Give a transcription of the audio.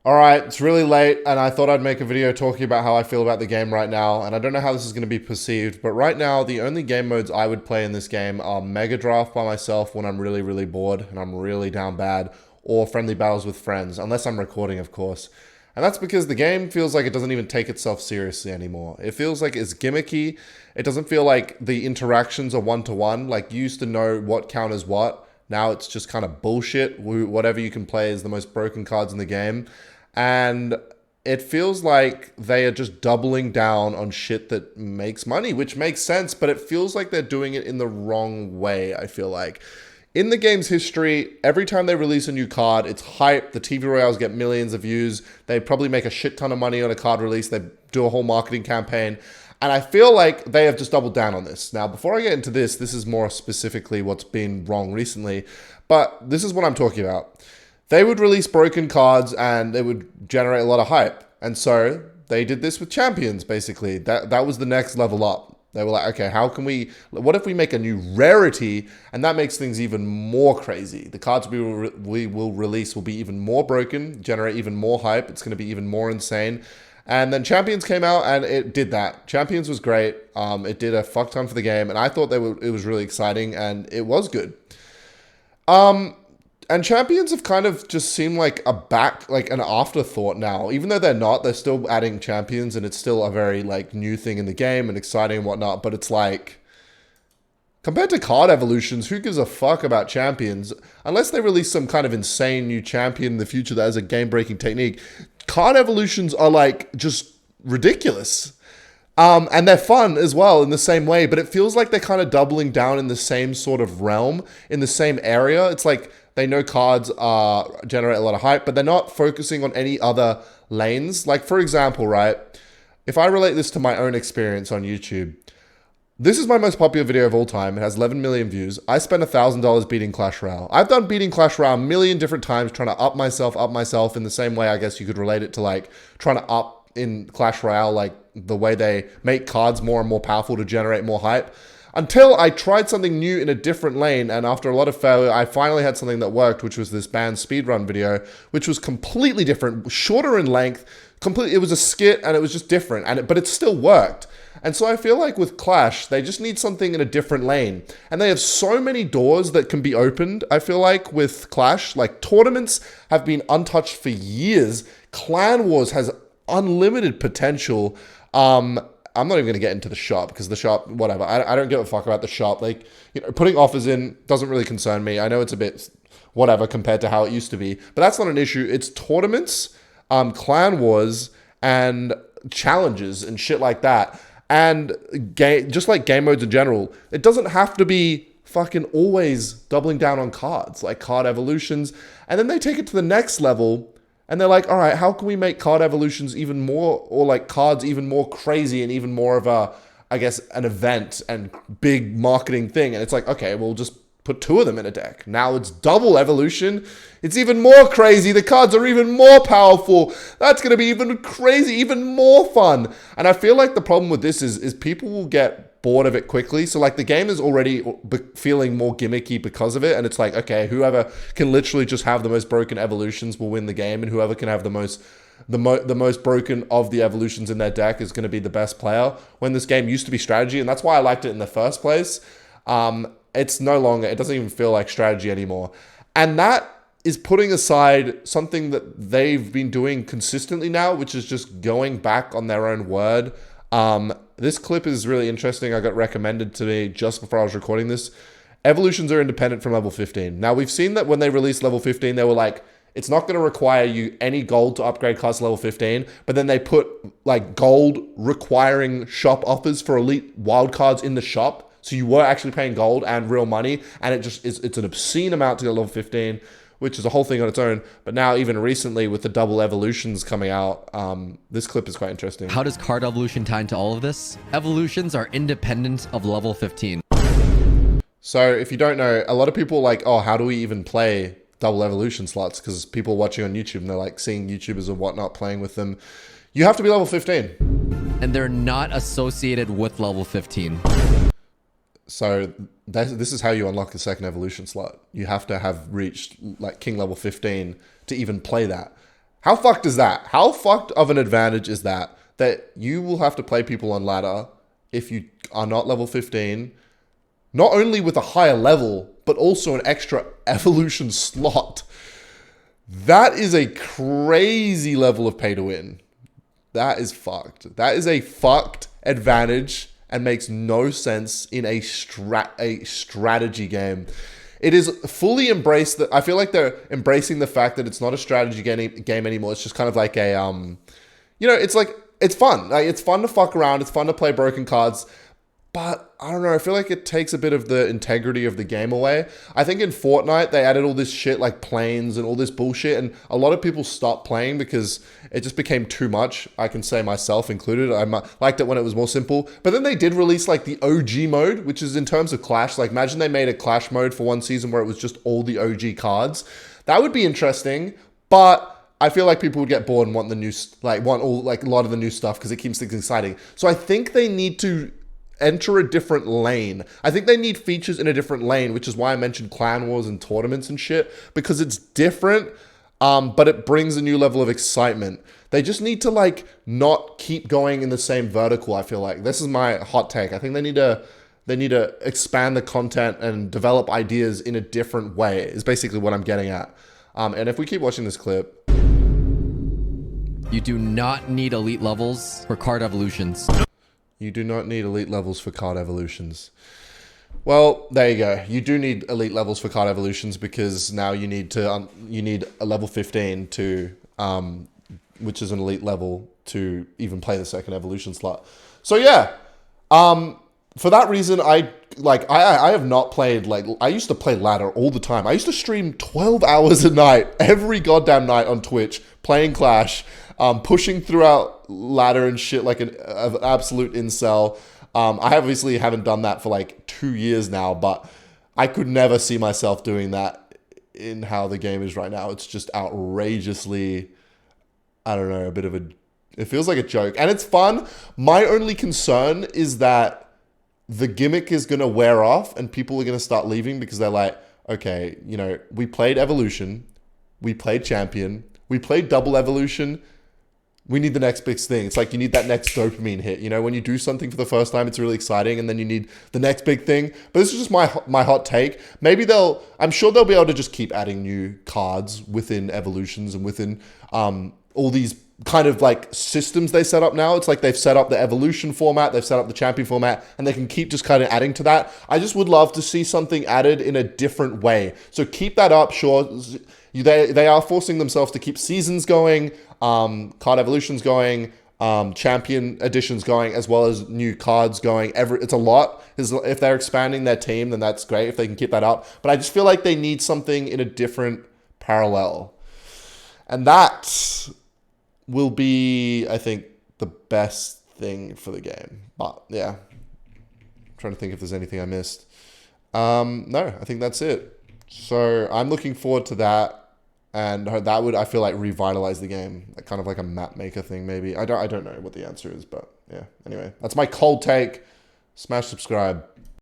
Alright, it's really late, and I thought I'd make a video talking about how I feel about the game right now, and I don't know how this is going to be perceived, but right now, the only game modes I would play in this game are Mega Draft by myself when I'm really, really bored and I'm really down bad, or Friendly Battles with friends, unless I'm recording, of course. And that's because the game feels like it doesn't even take itself seriously anymore. It feels like it's gimmicky. It doesn't feel like the interactions are one-to-one. Like, you used to know what counters what. Now it's just kind of bullshit. Whatever you can play is the most broken cards in the game. And it feels like they are just doubling down on shit that makes money, which makes sense, but it feels like they're doing it in the wrong way, I feel like. In the game's history, every time they release a new card, it's hype. The TV Royales get millions of views. They probably make a shit ton of money on a card release. They do a whole marketing campaign. And I feel like they have just doubled down on this. Now, before I get into this is more specifically what's been wrong recently, but this is what I'm talking about. They would release broken cards and it would generate a lot of hype. And so they did this with Champions, basically. That was the next level up. They were like, okay, what if we make a new rarity? And that makes things even more crazy. The cards we will release will be even more broken, generate even more hype. It's going to be even more insane. And then Champions came out and it did that. Champions was great. It did a fuck ton for the game. And I thought it was really exciting and it was good. And Champions have kind of just seemed like an afterthought now. Even though they're not, they're still adding Champions and it's still a very like new thing in the game and exciting and whatnot. But it's like, compared to card evolutions, who gives a fuck about Champions? Unless they release some kind of insane new champion in the future that has a game-breaking technique, card evolutions are like just ridiculous. And they're fun as well in the same way, but it feels like they're kind of doubling down in the same sort of realm, in the same area. It's like they know cards generate a lot of hype, but they're not focusing on any other lanes. Like, for example, right, if I relate this to my own experience on YouTube, this is my most popular video of all time. It has 11 million views. I spent $1,000 beating Clash Royale. I've done beating Clash Royale a million different times, trying to up myself in the same way I guess you could relate it to like trying to up in Clash Royale, like the way they make cards more and more powerful to generate more hype. Until I tried something new in a different lane, and after a lot of failure, I finally had something that worked, which was this band speedrun video, which was completely different, shorter in length, it was a skit, and it was just different, but it still worked. And so I feel like with Clash, they just need something in a different lane. And they have so many doors that can be opened, I feel like, with Clash. Like, tournaments have been untouched for years. Clan Wars has unlimited potential. I'm not even going to get into the shop because the shop, whatever. I don't give a fuck about the shop. Like, you know, putting offers in doesn't really concern me. I know it's a bit whatever compared to how it used to be, but that's not an issue. It's tournaments, clan wars, and challenges and shit like that. And just like game modes in general, it doesn't have to be fucking always doubling down on cards, like card evolutions. And then they take it to the next level and they're like, all right, how can we make card evolutions even more, or like cards even more crazy and even more of a, I guess, an event and big marketing thing? And it's like, okay, we'll just put two of them in a deck. Now it's double evolution. It's even more crazy. The cards are even more powerful. That's going to be even crazy, even more fun. And I feel like the problem with this is people will get bored of it quickly. So like the game is already feeling more gimmicky because of it. And it's like, okay, whoever can literally just have the most broken evolutions will win the game. And whoever can have the most broken of the evolutions in their deck is going to be the best player, when this game used to be strategy. And that's why I liked it in the first place. It's no longer, it doesn't even feel like strategy anymore. And that is putting aside something that they've been doing consistently now, which is just going back on their own word. This clip is really interesting. I got recommended to me just before I was recording this. Evolutions are independent from level 15. Now, we've seen that when they released level 15, they were like, it's not going to require you any gold to upgrade class to level 15, but then they put like gold requiring shop offers for elite wildcards in the shop. So you were actually paying gold and real money, and it's an obscene amount to get level 15, which is a whole thing on its own. But now, even recently, with the double evolutions coming out, this clip is quite interesting. How does card evolution tie into all of this? Evolutions are independent of level 15. So if you don't know, a lot of people are like, oh, how do we even play double evolution slots? Because people watching on YouTube and they're like seeing YouTubers and whatnot playing with them. You have to be level 15. And they're not associated with level 15. So this is how you unlock the second evolution slot. You have to have reached like King level 15 to even play that. How fucked is that? How fucked of an advantage is that? That you will have to play people on ladder if you are not level 15, not only with a higher level, but also an extra evolution slot. That is a crazy level of pay to win. That is fucked. That is a fucked advantage and makes no sense in a strategy game. It is fully embraced. That I feel like they're embracing the fact that it's not a strategy game anymore. It's just kind of like a it's like it's fun. Like it's fun to fuck around. It's fun to play broken cards. But I don't know, I feel like it takes a bit of the integrity of the game away. I think in Fortnite, they added all this shit like planes and all this bullshit, and a lot of people stopped playing because it just became too much. I can say myself included. I liked it when it was more simple. But then they did release like the OG mode, which is in terms of Clash. Like imagine they made a Clash mode for one season where it was just all the OG cards. That would be interesting, but I feel like people would get bored and want the new, want all, like a lot of the new stuff because it keeps things exciting. So I think they need to enter a different lane. I think they need features in a different lane, which is why I mentioned clan wars and tournaments and shit, because it's different, but it brings a new level of excitement. They just need to like not keep going in the same vertical. I feel like this is my hot take. I think they need to expand the content and develop ideas in a different way. Is basically what I'm getting at. And if we keep watching this clip, You do not need elite levels for card evolutions. you do not need elite levels for card evolutions. Well, there you go. You do need elite levels for card evolutions because now you need a level 15 to, which is an elite level to even play the second evolution slot. So yeah, for that reason, I have not played, I used to play ladder all the time. I used to stream 12 hours a night, every goddamn night on Twitch, playing Clash, pushing throughout ladder and shit like an absolute incel. I obviously haven't done that for like 2 years now, but I could never see myself doing that in how the game is right now. It's just outrageously, I don't know, it feels like a joke. And it's fun. My only concern is that the gimmick is going to wear off and people are going to start leaving because they're like, okay, we played Evolution, we played Champion, we played Double Evolution, we need the next big thing. It's like you need that next dopamine hit. When you do something for the first time, it's really exciting, and then you need the next big thing. But this is just my hot take. Maybe I'm sure they'll be able to just keep adding new cards within evolutions and within all these kind of like systems they set up now. It's like they've set up the evolution format, they've set up the champion format, and they can keep just kind of adding to that. I just would love to see something added in a different way. So keep that up. Sure, they are forcing themselves to keep seasons going, card evolutions going, champion editions going, as well as new cards going. It's a lot. If they're expanding their team, then that's great if they can keep that up. But I just feel like they need something in a different parallel. And that will be, I think, the best thing for the game. But yeah, I'm trying to think if there's anything I missed. No, I think that's it. So I'm looking forward to that. And that would, I feel like, revitalize the game. Kind of like a map maker thing, maybe. I don't know what the answer is, but yeah. Anyway, that's my cold take. Smash subscribe.